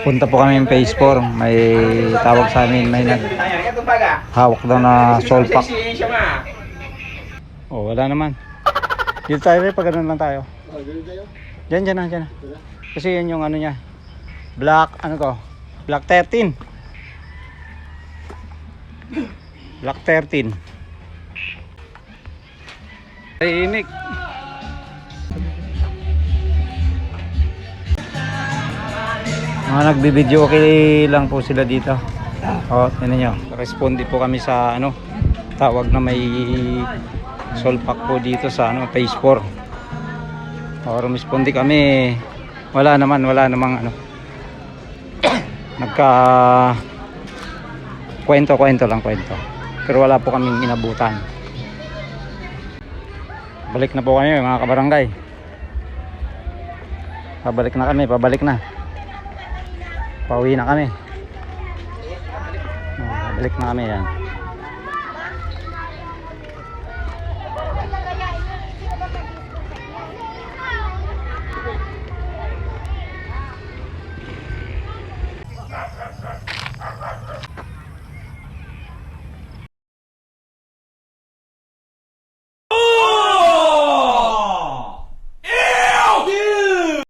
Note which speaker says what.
Speaker 1: Punta po kami ng phase 4. May tawag sa amin, may hawak daw na solpak. Oh, wala naman. Dito tayo rin, pag ganun lang tayo. Diyan na. Kasi yan yung ano niya. Black, ano to? Black 13. Black 13. Tahimik. Mga nagbibideo okay lang po sila dito. O, tinan nyo. Responde po kami sa ano, tawag na may solpak po dito sa ano, phase 4. O, responde kami. Wala namang ano. Nagka kwento lang. Pero wala po kaming inabutan. Balik na po kami mga kabarangay. Pabalik na. Pauwi na kami. Balik na kami yan.